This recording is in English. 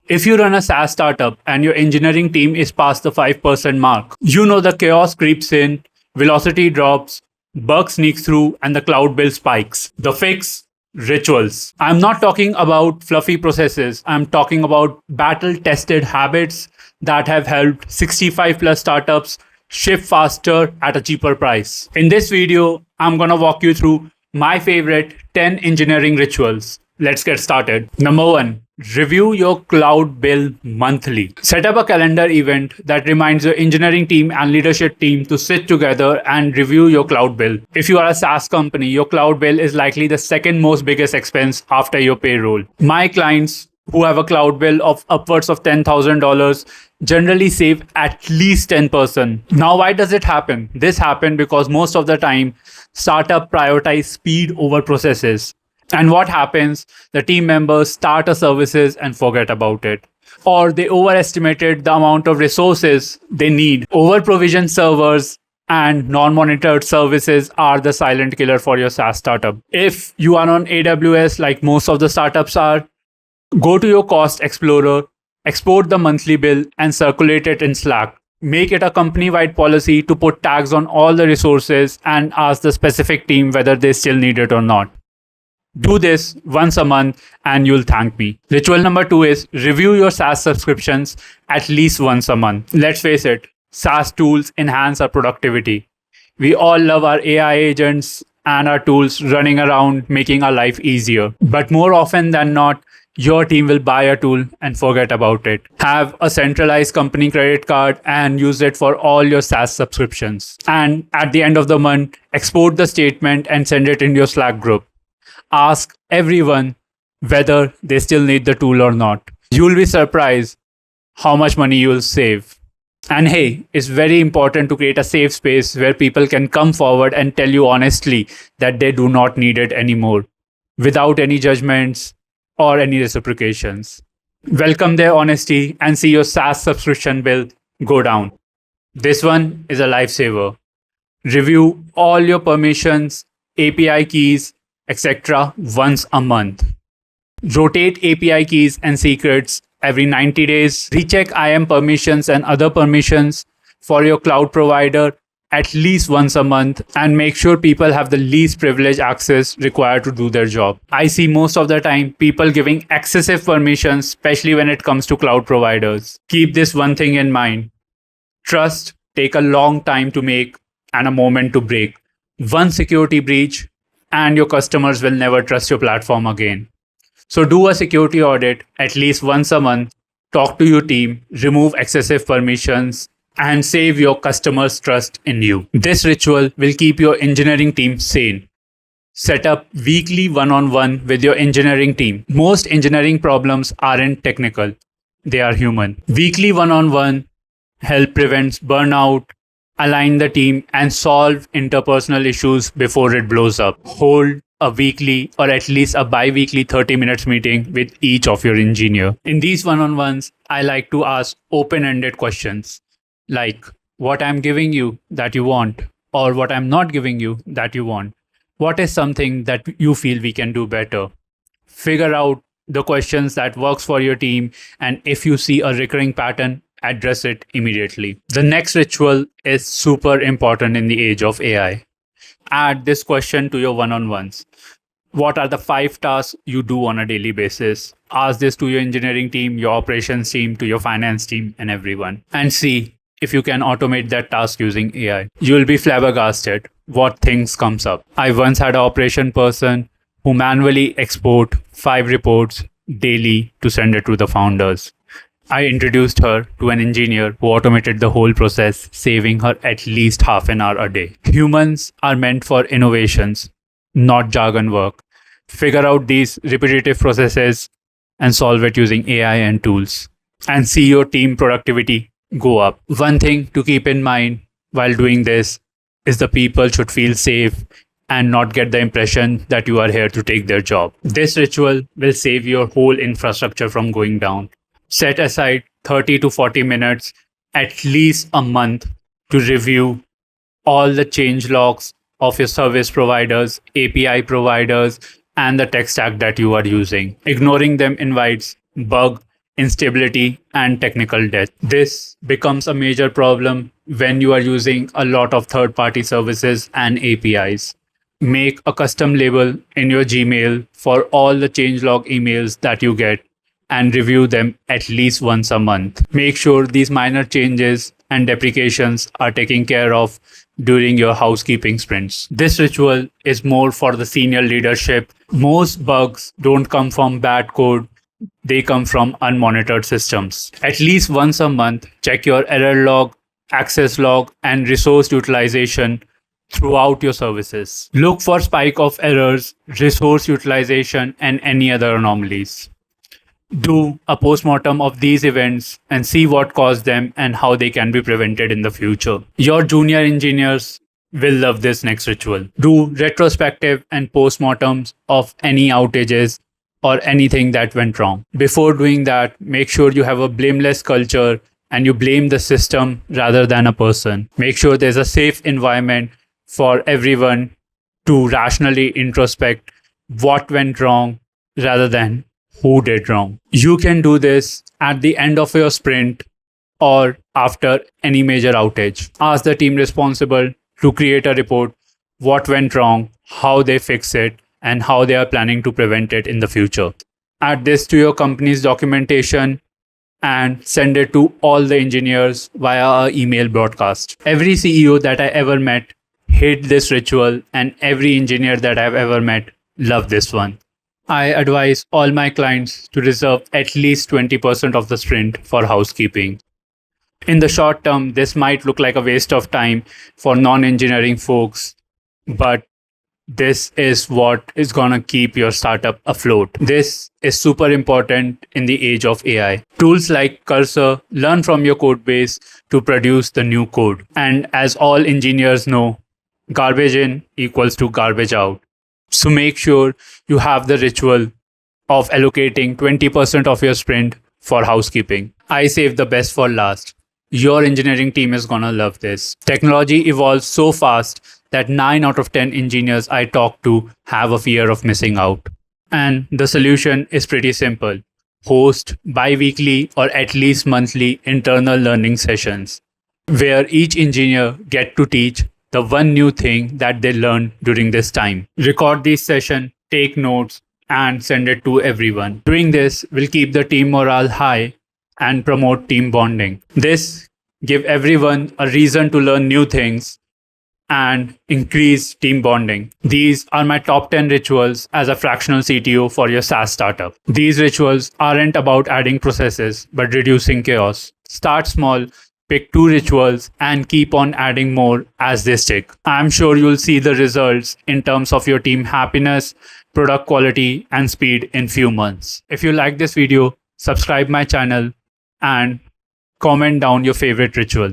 If you run a SaaS startup and your engineering team is past the 5% mark, you know the chaos creeps in, velocity drops, bugs sneak through, and the cloud bill spikes. The fix? Rituals. I'm not talking about fluffy processes. I'm talking about battle tested habits that have helped 65 plus startups ship faster at a cheaper price. In this video, I'm going to walk you through my favorite 10 engineering rituals. Let's get started. Number 1, review your cloud bill monthly. Set up a calendar event that reminds your engineering team and leadership team to sit together and review your cloud bill. If you are a SaaS company, your cloud bill is likely the second most biggest expense after your payroll. My clients who have a cloud bill of upwards of $10,000 generally save at least 10%. Now, why does it happen? This happens because most of the time, startup prioritize speed over processes. And what happens? The team members start a services and forget about it. Or they overestimated the amount of resources they need. Over-provisioned servers and non-monitored services are the silent killer for your SaaS startup. If you are on AWS, like most of the startups are, go to your cost explorer, export the monthly bill, and circulate it in Slack. Make it a company-wide policy to put tags on all the resources and ask the specific team whether they still need it or not. Do this once a month and you'll thank me. Ritual number 2 is review your SaaS subscriptions at least once a month. Let's face it, SaaS tools enhance our productivity. We all love our AI agents and our tools running around making our life easier. But more often than not, your team will buy a tool and forget about it. Have a centralized company credit card and use it for all your SaaS subscriptions. And at the end of the month, export the statement and send it in your Slack group. Ask everyone whether they still need the tool or not. You'll be surprised how much money you'll save. And hey, it's very important to create a safe space where people can come forward and tell you honestly that they do not need it anymore, without any judgments or any reciprocations. Welcome their honesty and see your SaaS subscription bill go down. This one is a lifesaver. Review all your permissions, API keys, etc. once a month. Rotate API keys and secrets every 90 days. Recheck IAM permissions and other permissions for your cloud provider at least once a month and make sure people have the least privilege access required to do their job. I see most of the time people giving excessive permissions, especially when it comes to cloud providers. Keep this one thing in mind. Trust take a long time to make and a moment to break. One security breach and your customers will never trust your platform again. So do a security audit at least once a month, talk to your team, remove excessive permissions, and save your customers' trust in you. This ritual will keep your engineering team sane. Set up weekly one-on-one with your engineering team. Most engineering problems aren't technical, they are human. Weekly one-on-one help prevent burnout, align the team, and solve interpersonal issues before it blows up. Hold a weekly or at least a bi-weekly 30 minutes meeting with each of your engineer. In these one-on-ones, I like to ask open-ended questions like what I'm giving you that you want or what I'm not giving you that you want. What is something that you feel we can do better? Figure out the questions that works for your team, and if you see a recurring pattern, address it immediately. The next ritual is super important in the age of AI. Add this question to your one-on-ones. What are the 5 tasks you do on a daily basis? Ask this to your engineering team, your operations team, to your finance team, and everyone. And see if you can automate that task using AI. You'll be flabbergasted what things comes up. I once had an operation person who manually export 5 reports daily to send it to the founders. I introduced her to an engineer who automated the whole process, saving her at least half an hour a day. Humans are meant for innovations, not jargon work. Figure out these repetitive processes and solve it using AI and tools, and see your team productivity go up. One thing to keep in mind while doing this is the people should feel safe and not get the impression that you are here to take their job. This ritual will save your whole infrastructure from going down. Set aside 30 to 40 minutes at least a month to review all the change logs of your service providers, API providers, and the tech stack that you are using. Ignoring them invites bug instability, and technical debt. This becomes a major problem when you are using a lot of third party services and APIs. Make a custom label in your Gmail for all the changelog emails that you get and review them at least once a month. Make sure these minor changes and deprecations are taken care of during your housekeeping sprints. This ritual is more for the senior leadership. Most bugs don't come from bad code, they come from unmonitored systems. At least once a month, check your error log, access log, and resource utilization throughout your services. Look for spike of errors, resource utilization, and any other anomalies. Do a postmortem of these events and see what caused them and how they can be prevented in the future. Your junior engineers will love this next ritual. Do retrospective and postmortems of any outages or anything that went wrong. Before doing that, make sure you have a blameless culture and you blame the system rather than a person. Make sure there's a safe environment for everyone to rationally introspect what went wrong rather than who did wrong. You can do this at the end of your sprint or after any major outage. Ask the team responsible to create a report, what went wrong, how they fix it, and how they are planning to prevent it in the future. Add this to your company's documentation and send it to all the engineers via an email broadcast. Every CEO that I ever met hate this ritual, and every engineer that I've ever met loved this one. I advise all my clients to reserve at least 20% of the sprint for housekeeping. In the short term, this might look like a waste of time for non-engineering folks, but this is what is going to keep your startup afloat. This is super important in the age of AI. Tools like Cursor learn from your code base to produce the new code. And as all engineers know, garbage in equals to garbage out. So make sure you have the ritual of allocating 20% of your sprint for housekeeping. I save the best for last. Your engineering team is gonna love this. Technology evolves so fast that 9 out of 10 engineers I talk to have a fear of missing out. And the solution is pretty simple. Host bi-weekly or at least monthly internal learning sessions where each engineer get to teach the one new thing that they learned during this time. Record these sessions, take notes, and send it to everyone. Doing this will keep the team morale high and promote team bonding. This give everyone a reason to learn new things and increase team bonding. These are my top 10 rituals as a fractional CTO for your SaaS startup. These rituals aren't about adding processes, but reducing chaos. Start small, pick 2 rituals, and keep on adding more as they stick. I'm sure you'll see the results in terms of your team happiness, product quality, and speed in few months. If you like this video, subscribe my channel and comment down your favorite ritual.